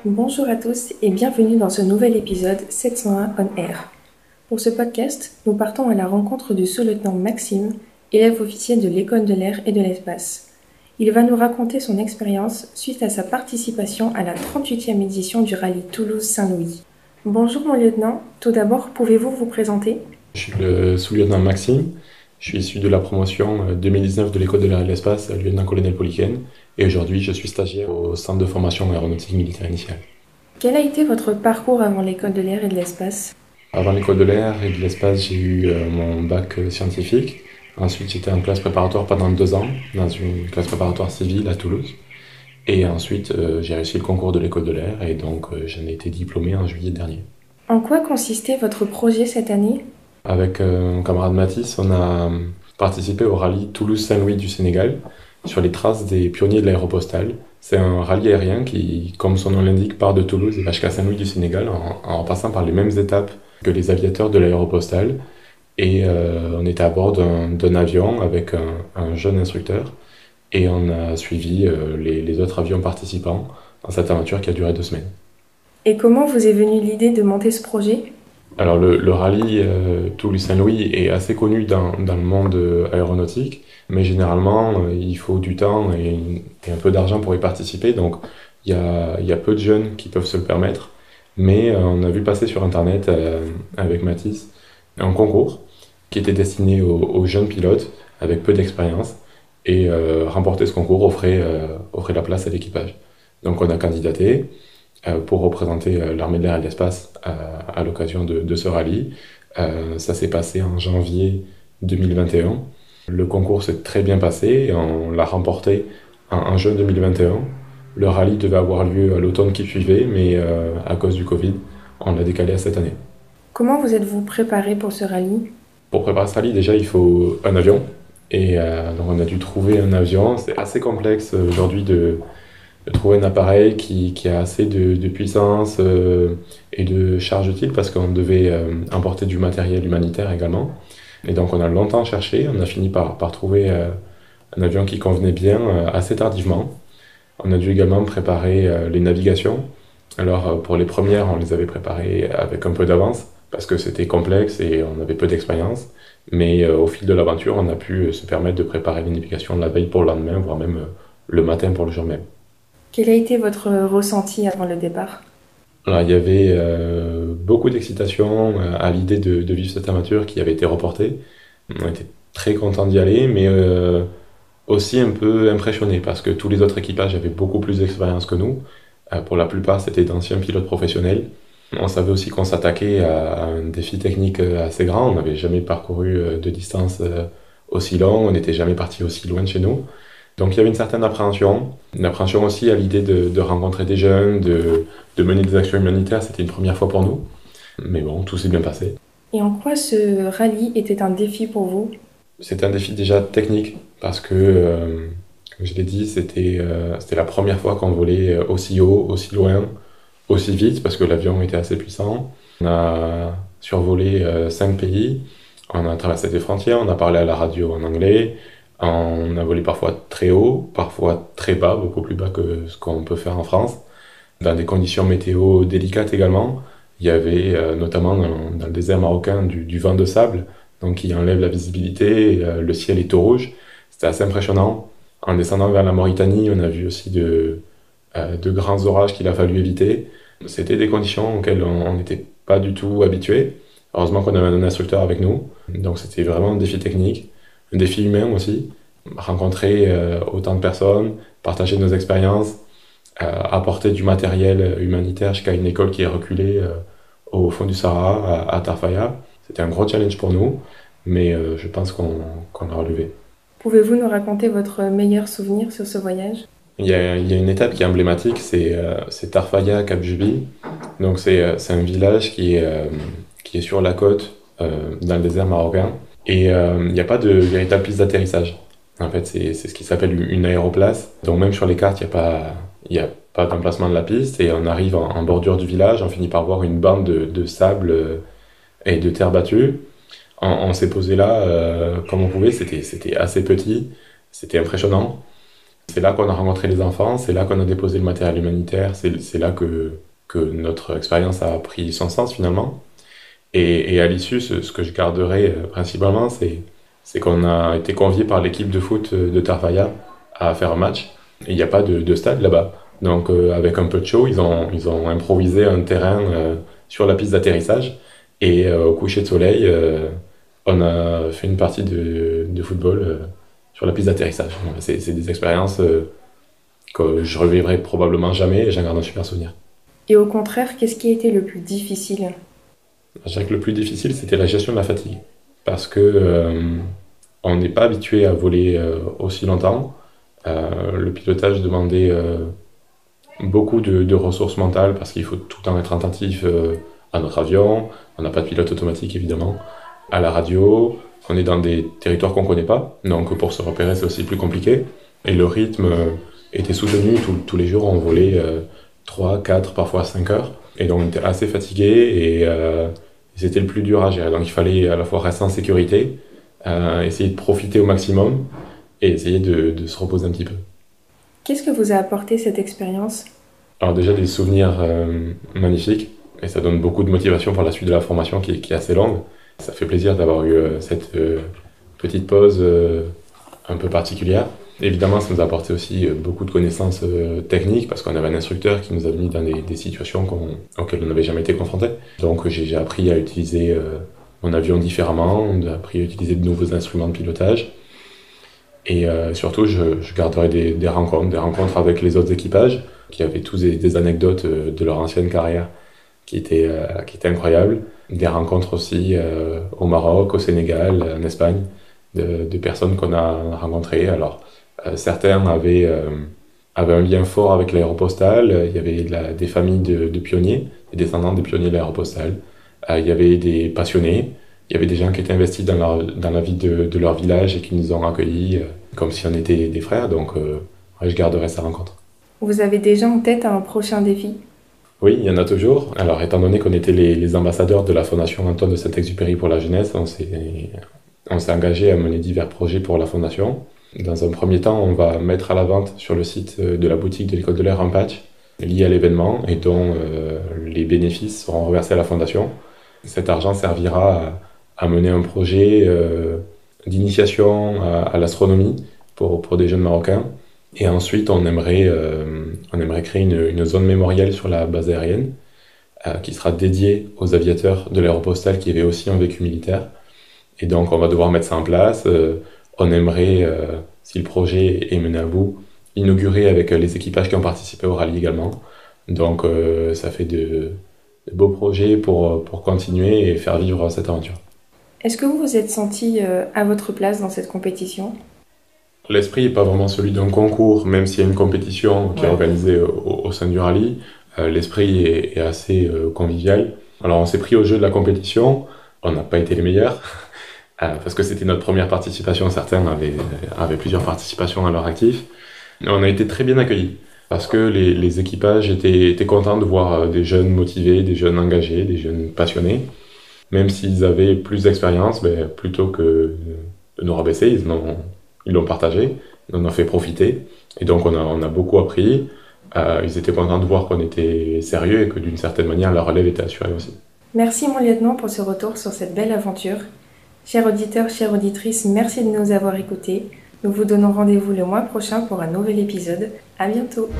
Bonjour à tous et bienvenue dans ce nouvel épisode 701 On Air. Pour ce podcast, nous partons à la rencontre du sous-lieutenant Maxime, élève officier de l'École de l'air et de l'espace. Il va nous raconter son expérience suite à sa participation à la 38e édition du rallye Toulouse-Saint-Louis. Bonjour mon lieutenant, tout d'abord pouvez-vous vous présenter ? Je suis le sous-lieutenant Maxime, je suis issu de la promotion 2019 de l'École de l'air et de l'espace, lieutenant-colonel Polyken, et aujourd'hui je suis stagiaire au centre de formation aéronautique militaire initiale. Quel a été votre parcours avant l'École de l'air et de l'espace ? Avant l'École de l'air et de l'espace, j'ai eu mon bac scientifique. Ensuite, j'étais en classe préparatoire pendant 2 ans, dans une classe préparatoire civile à Toulouse. Et ensuite, j'ai réussi le concours de l'École de l'air, et donc j'en ai été diplômé en juillet dernier. En quoi consistait votre projet cette année ? Avec mon camarade Mathis, on a participé au rallye Toulouse-Saint-Louis du Sénégal, sur les traces des pionniers de l'aéropostale. C'est un rallye aérien qui, comme son nom l'indique, part de Toulouse et va jusqu'à Saint-Louis du Sénégal en passant par les mêmes étapes que les aviateurs de l'aéropostale. Et on était à bord d'un avion avec un jeune instructeur et on a suivi les autres avions participants dans cette aventure qui a duré 2 semaines. Et comment vous est venue l'idée de monter ce projet ? Alors le rallye Toulouse-Saint-Louis est assez connu dans le monde aéronautique, mais généralement il faut du temps et un peu d'argent pour y participer, donc il y a peu de jeunes qui peuvent se le permettre. Mais on a vu passer sur internet avec Mathis un concours qui était destiné aux jeunes pilotes avec peu d'expérience, et remporter ce concours offrait la place à l'équipage. Donc on a candidaté pour représenter l'armée de l'air et de l'espace à l'occasion de ce rallye. Ça s'est passé en janvier 2021. Le concours s'est très bien passé et on l'a remporté en juin 2021. Le rallye devait avoir lieu à l'automne qui suivait, mais à cause du Covid, on l'a décalé à cette année. Comment vous êtes-vous préparé pour ce rallye ? Pour préparer ce rallye, déjà, il faut un avion. Et donc on a dû trouver un avion. C'est assez complexe aujourd'hui de trouver un appareil qui a assez de puissance et de charge utile, parce qu'on devait emporter du matériel humanitaire également. Et donc on a longtemps cherché, on a fini par trouver un avion qui convenait bien assez tardivement. On a dû également préparer les navigations. Alors pour les premières, on les avait préparées avec un peu d'avance, parce que c'était complexe et on avait peu d'expérience. Mais au fil de l'aventure, on a pu se permettre de préparer les navigations la veille pour le lendemain, voire même le matin pour le jour même. Quel a été votre ressenti avant le départ ? Alors, il y avait beaucoup d'excitation à l'idée de vivre cette aventure qui avait été reportée. On était très contents d'y aller, mais aussi un peu impressionnés parce que tous les autres équipages avaient beaucoup plus d'expérience que nous. Pour la plupart, c'était d'anciens pilotes professionnels. On savait aussi qu'on s'attaquait à un défi technique assez grand. On n'avait jamais parcouru de distance aussi longue, on n'était jamais parti aussi loin de chez nous. Donc il y avait une certaine appréhension, aussi à l'idée de rencontrer des jeunes, de mener des actions humanitaires. C'était une première fois pour nous, mais bon, tout s'est bien passé. Et en quoi ce rallye était un défi pour vous ? C'était un défi déjà technique, parce que, comme je l'ai dit, c'était la première fois qu'on volait aussi haut, aussi loin, aussi vite, parce que l'avion était assez puissant. On a survolé 5 pays, on a traversé des frontières, on a parlé à la radio en anglais. On a volé parfois très haut, parfois très bas, beaucoup plus bas que ce qu'on peut faire en France, dans des conditions météo délicates également. Il y avait notamment dans le désert marocain du vent de sable, donc qui enlève la visibilité, le ciel est tout rouge. C'était assez impressionnant. En descendant vers la Mauritanie, on a vu aussi de grands orages qu'il a fallu éviter. C'était des conditions auxquelles on n'était pas du tout habitué. Heureusement qu'on avait un instructeur avec nous, donc c'était vraiment un défi technique. Un défi humain aussi, rencontrer autant de personnes, partager nos expériences, apporter du matériel humanitaire jusqu'à une école qui est reculée au fond du Sahara, à Tarfaya. C'était un gros challenge pour nous, mais je pense qu'on l'a relevé. Pouvez-vous nous raconter votre meilleur souvenir sur ce voyage ? Il y a une étape qui est emblématique, c'est Tarfaya, Cap Juby. Donc c'est un village qui est sur la côte, dans le désert marocain. Et il n'y a pas de véritable piste d'atterrissage. En fait, c'est ce qui s'appelle une aéroplace. Donc même sur les cartes, il y a pas d'emplacement de la piste. Et on arrive en bordure du village, on finit par voir une bande de sable et de terre battue. On s'est posé là comme on pouvait, c'était assez petit, c'était impressionnant. C'est là qu'on a rencontré les enfants, c'est là qu'on a déposé le matériel humanitaire, c'est là que notre expérience a pris son sens finalement. Et à l'issue, ce que je garderai principalement, c'est qu'on a été conviés par l'équipe de foot de Tarfaya à faire un match. Et il n'y a pas de stade là-bas. Donc avec un peu de show, ils ont improvisé un terrain sur la piste d'atterrissage. Et au coucher de soleil, on a fait une partie de football sur la piste d'atterrissage. Voilà, c'est des expériences que je revivrai probablement jamais et j'en garde un super souvenir. Et au contraire, qu'est-ce qui a été le plus difficile? Je dirais que le plus difficile, c'était la gestion de la fatigue. Parce que on n'est pas habitué à voler aussi longtemps. Le pilotage demandait beaucoup de ressources mentales parce qu'il faut tout le temps être attentif à notre avion. On n'a pas de pilote automatique évidemment. À la radio, on est dans des territoires qu'on ne connaît pas. Donc pour se repérer, c'est aussi plus compliqué. Et le rythme était soutenu. Tous les jours, on volait 3, 4, parfois 5 heures. Et donc on était assez fatigué et c'était le plus dur à gérer. Donc il fallait à la fois rester en sécurité, essayer de profiter au maximum et essayer de se reposer un petit peu. Qu'est-ce que vous a apporté cette expérience? Alors déjà des souvenirs magnifiques et ça donne beaucoup de motivation pour la suite de la formation qui est assez longue. Ça fait plaisir d'avoir eu cette petite pause un peu particulière. Évidemment, ça nous a apporté aussi beaucoup de connaissances techniques parce qu'on avait un instructeur qui nous a mis dans des situations auxquelles on n'avait jamais été confrontés. Donc j'ai appris à utiliser mon avion différemment, on a appris à utiliser de nouveaux instruments de pilotage. Et surtout, je garderai des rencontres avec les autres équipages qui avaient tous des anecdotes de leur ancienne carrière qui étaient incroyables. Des rencontres aussi au Maroc, au Sénégal, en Espagne, de personnes qu'on a rencontrées. Alors, certains avaient un lien fort avec l'aéropostale. Il y avait des familles de pionniers, des descendants des pionniers de l'aéropostale. Il y avait des passionnés. Il y avait des gens qui étaient investis dans la vie de leur village et qui nous ont accueillis comme si on était des frères. Donc, ouais, je garderai cette rencontre. Vous avez déjà en tête un prochain défi? Oui, il y en a toujours. Alors, étant donné qu'on était les ambassadeurs de la Fondation Antoine de Saint-Exupéry pour la jeunesse, on s'est engagé à mener divers projets pour la Fondation. Dans un premier temps, on va mettre à la vente sur le site de la boutique de l'École de l'Air un patch lié à l'événement et dont les bénéfices seront reversés à la Fondation. Cet argent servira à mener un projet d'initiation à l'astronomie pour des jeunes Marocains. Et ensuite, on aimerait créer une zone mémorielle sur la base aérienne qui sera dédiée aux aviateurs de l'aéropostale qui avaient aussi un vécu militaire. Et donc, on va devoir mettre ça en place. On aimerait, si le projet est mené à bout, inaugurer avec les équipages qui ont participé au rallye également. Donc, ça fait de beaux projets pour continuer et faire vivre cette aventure. Est-ce que vous vous êtes senti à votre place dans cette compétition? L'esprit n'est pas vraiment celui d'un concours, même s'il y a une compétition qui est organisée au sein du rallye. L'esprit est assez convivial. Alors on s'est pris au jeu de la compétition, on n'a pas été les meilleurs, parce que c'était notre première participation, certains avaient plusieurs participations à leur actif. Mais on a été très bien accueillis, parce que les équipages étaient contents de voir des jeunes motivés, des jeunes engagés, des jeunes passionnés. Même s'ils avaient plus d'expérience, plutôt que de nous rabaisser, ils l'ont partagé, ils en ont fait profiter. Et donc on a beaucoup appris. Ils étaient contents de voir qu'on était sérieux et que d'une certaine manière la relève était assurée aussi. Merci mon lieutenant pour ce retour sur cette belle aventure. Chers auditeurs, chères auditrices, merci de nous avoir écoutés. Nous vous donnons rendez-vous le mois prochain pour un nouvel épisode. À bientôt.